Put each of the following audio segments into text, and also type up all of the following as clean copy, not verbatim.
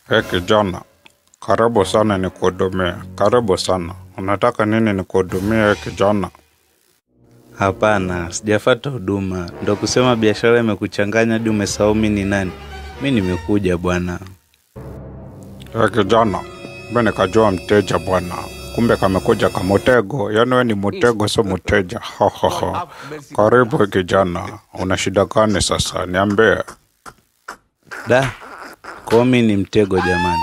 Kijana, karibu sana nikuhudumie. Karibu sana. Unataka nini nikuhudumie kijana? Hapana, sijafuata huduma. Ndio kusema biashara imekuchanganya hadi umesahau mimi ni nani? Mimi nimekuja bwana. Kijana, mimi nikajua mteja bwana. Kumbe kamekuja kama mtego. Yaani wewe ni mtego sio mteja. Karibu kijana. Una shida gani sasa? Niambie. Kwa mimi ni mtego jamani.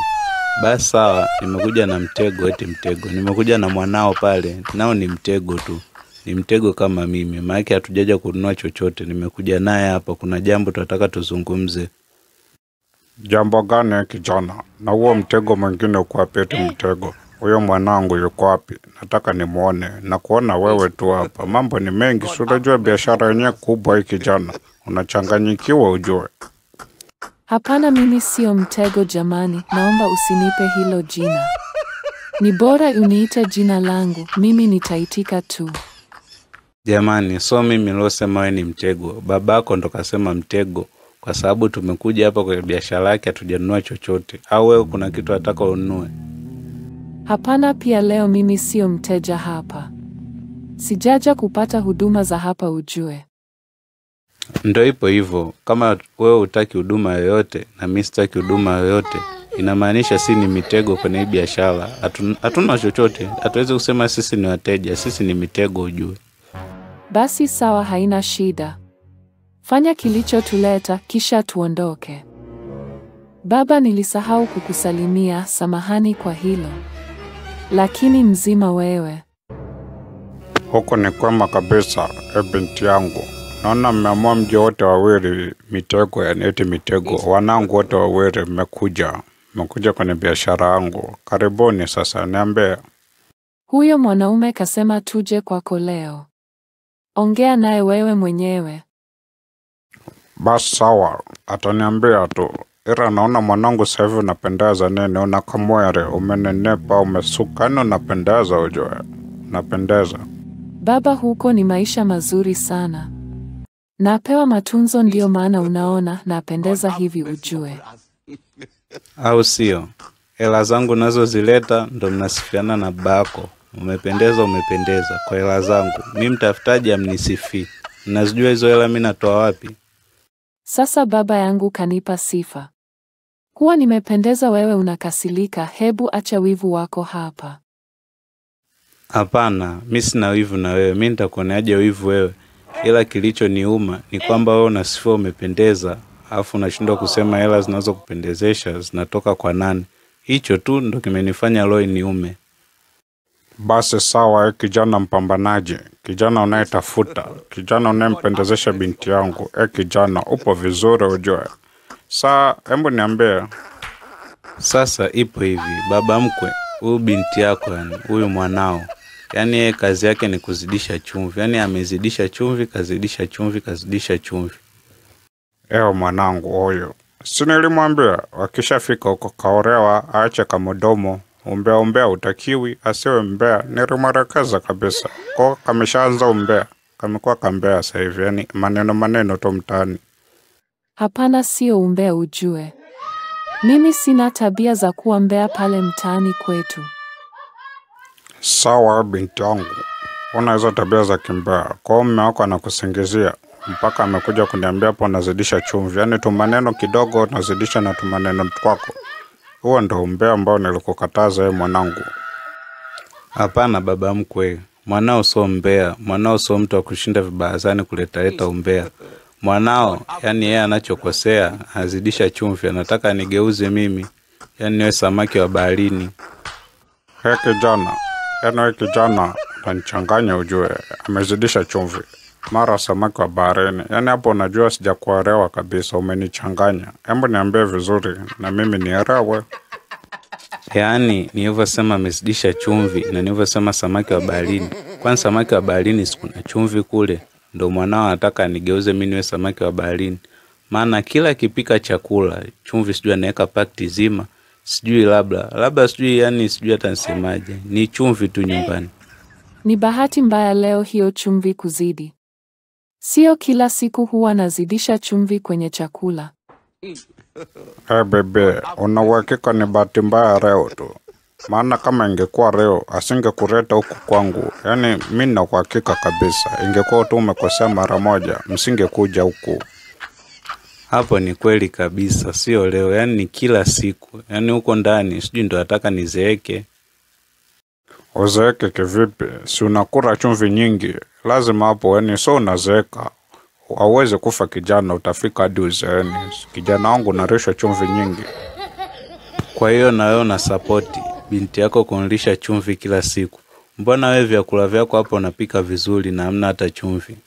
Basi sawa, nimekuja na mtego eti mtego. Nimekuja na mwanao pale, nao ni mtego tu. Ni mtego kama mimi. Maana hatujaja kununua chochote. Nimekuja naye hapa, kuna jambo tunataka tuzungumze. Jambo gani kijana? Na huo mtego mwingine uko wapi eti mtego? Huyo mwanangu yuko wapi? Nataka nimuone. Na kuona wewe tu hapa. Mambo ni mengi, si unajua biashara yenyewe kubwa hii kijana. Unachanganyikiwa ujue. Hapana, mimi sio mtego jamani, naomba usinipe hilo jina. Ni bora uniite jina langu, mimi nitaitika tu. Jamani, so mimi nilosema wewe ni mtego. Babako ndo kasema mtego kwa sababu tumekuja hapa kwa biashara yake hatujanunua chochote. Au wewe kuna kitu unataka ununue? Hapana, pia leo mimi sio mteja hapa. Sijaja kupata huduma za hapa ujue. Ndio ipo hivyo. Kama wewe hutaki huduma yoyote na mimi sitaki huduma yoyote, inamaanisha si ni mitego kwenye biashara. Hatuna chochote. Hatuwezi kusema sisi ni wateja, sisi ni mitego ujue. Basi sawa, haina shida. Fanya kilichotuleta kisha tuondoke. Baba, nilisahau kukusalimia, samahani kwa hilo. Lakini mzima wewe? Huko ni kwema kabisa, binti yangu. Naona mmeamua mje wote wawili mitego, yani eti mitego. Wanangu wote wawili mmekuja kwenye biashara yangu. Karibuni sasa, niambie. Huyo mwanaume kasema tuje kwako leo. Ongea naye wewe mwenyewe. Basi sawa, ataniambia tu. Ila naona mwanangu sasa hivi unapendeza nini? Unakamwere, umenenepa, umesuka, yani unapendeza ujue. Unapendeza. Baba, huko ni maisha mazuri sana. Napewa matunzo ndio maana unaona napendeza hivi ujue. Au sio? Hela zangu nazo zileta ndo mnasifiana na babako. Umependeza kwa hela zangu. Mimi mtafutaji amnisifi. Ninazijua hizo hela mimi natoa wapi? Sasa baba yangu kanipa sifa. Kuwa nimependeza wewe unakasilika, hebu acha wivu wako hapa. Hapana, mimi sina wivu na wewe. Mimi nitakuoneaje wivu wewe? Ila kilicho niuma ni kwamba wewe unasifiwa umependeza, alafu unashindwa kusema hela zinazokupendezesha zinatoka kwa nani. Hicho tu ndo kimenifanya roho niume. Basi sawa, kijana mpambanaji, kijana unayetafuta, kijana unayempendezesha binti yangu. Kijana upo vizuri ujue. Hebu niambie. Sasa ipo hivi, baba mkwe, huyu binti yako yani, huyu mwanao. Yaani yeye kazi yake ni kuzidisha chumvi. Yaani amezidisha chumvi, kazidisha chumvi. Mwanangu huyo. Si nilimwambia wakishafika huko kaorewa aache kamodomo. Umbea utakiwi, asiwe mbea. Nilimwarekeza kabisa. Kwa kameshaanza umbea. Kamekuwa kambea sasa hivi, yani maneno tu mtaani. Hapana, sio umbea ujue. Mimi sina tabia za kuwa mbea pale mtaani kwetu. Sawa binti yangu. Una hizo tabia za kimbea. Kwa mume wako anakusingizia mpaka amekuja kuniambia hapo nazidisha chumvi. Yaani tu maneno kidogo nazidisha na tu maneno kwako. Huo ndo umbea ambao nilikukataza mwanangu. Hapana baba mkwe. Mwanao sio mbea. Mwanao sio mtu wa kushinda vibazani kuleta umbea. Mwanao, yani yeye anachokosea, azidisha chumvi, anataka nigeuze mimi. Yani niwe samaki wa baharini. Kijana. Yaani kijana anachanganya ujue. Amezidisha chumvi. Mara samaki wa baharini. Yaani hapo unajua sijakuelewa kabisa, umenichanganya. Hebu niambie vizuri na mimi nielewe. Yaani nilivyosema amezidisha chumvi na nilivyosema samaki wa baharini. Kwani samaki wa baharini si kuna chumvi kule? Ndio mwanao anataka nigeuze mimi niwe samaki wa baharini. Maana kila kipika chakula chumvi sijui anaweka pakti zima. Sijui labda sijui, yani sijui hata nisemaje. Ni chumvi tu nyumbani. Ni bahati mbaya leo hiyo chumvi kuzidi. Sio kila siku huwa nazidisha chumvi kwenye chakula. Bebe, una uhakika ni bahati mbaya leo tu? Maana kama ingekuwa leo asingekuleta huku kwangu. Yaani mimi na uhakika kabisa ingekuwa tu umekosea mara moja, msingekuja huku. Hapo ni kweli kabisa, sio leo, yani ni kila siku. Yani huko ndani sijui ndo nataka nizeeke. Uzeeke kivipi? Si unakula chumvi nyingi. Lazima hapo yani so unazeeka. Hauwezi kufa kijana, utafika hadi uzeeni. Kijana wangu narisha chumvi nyingi. Kwa hiyo na wewe una support binti yako kunisha chumvi kila siku. Mbona wewe vyakula vyako hapo unapika vizuri na hamna hata chumvi?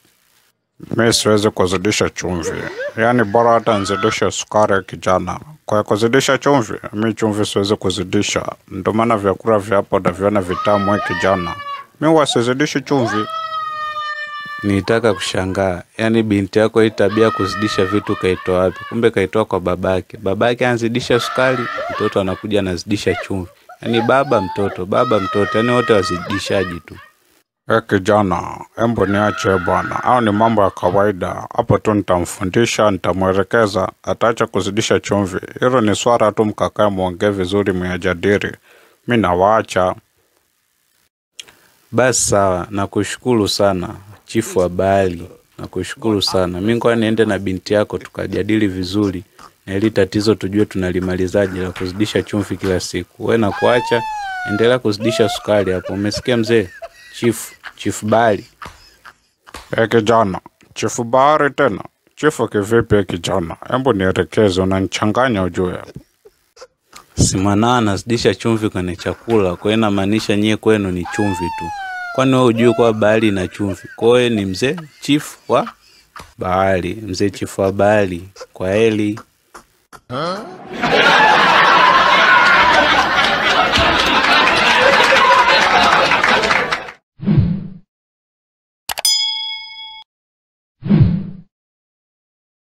Mimi siwezi kuzidisha chumvi. Yani bora hata nizidishe sukari kijana. Kwa kuzidisha chumvi, mimi chumvi siwezi kuzidisha. Ndio maana vyakula vya hapo naviona vitamu kijana. Mimi wasizidishi chumvi. Nitaka kushangaa. Yani binti yako hii tabia kuzidisha vitu kaitoa wapi? Kumbe kaitoa kwa babake. Babake anazidisha sukari, mtoto anakuja anazidisha chumvi. Yani baba mtoto, yani wote wazidishaji tu. Kijana, embo niache bwana. Au ni mambo ya kawaida. Hapo tu nitamfundisha, nitamwelekeza, ataacha kuzidisha chumvi. Hilo ni swala tu mkakae muongee vizuri mjadili. Mimi nawaacha. Basi sawa, nakushukuru sana chifu wa Bahari. Nakushukuru sana. Mimi ngoja niende na binti yako tukajadili vizuri. Na ili tatizo tujue tunalimalizaje la kuzidisha chumvi kila siku. Wewe na kuacha, endelea kuzidisha sukari hapo. Umesikia mzee? Chifu Bahari. Kijana, chifu Bahari tena. Chifu kivipi kijana? Embo nielekeze, unanichanganya ujue. Si mwanao anazidisha chumvi kwenye chakula, kwa hiyo inamaanisha nyie kwenu ni chumvi tu. Kwani wewe hujui kwa Bahari na chumvi? Kwa hiyo ni mzee chifu wa Bahari, mzee chifu wa Bahari. Kwa heri.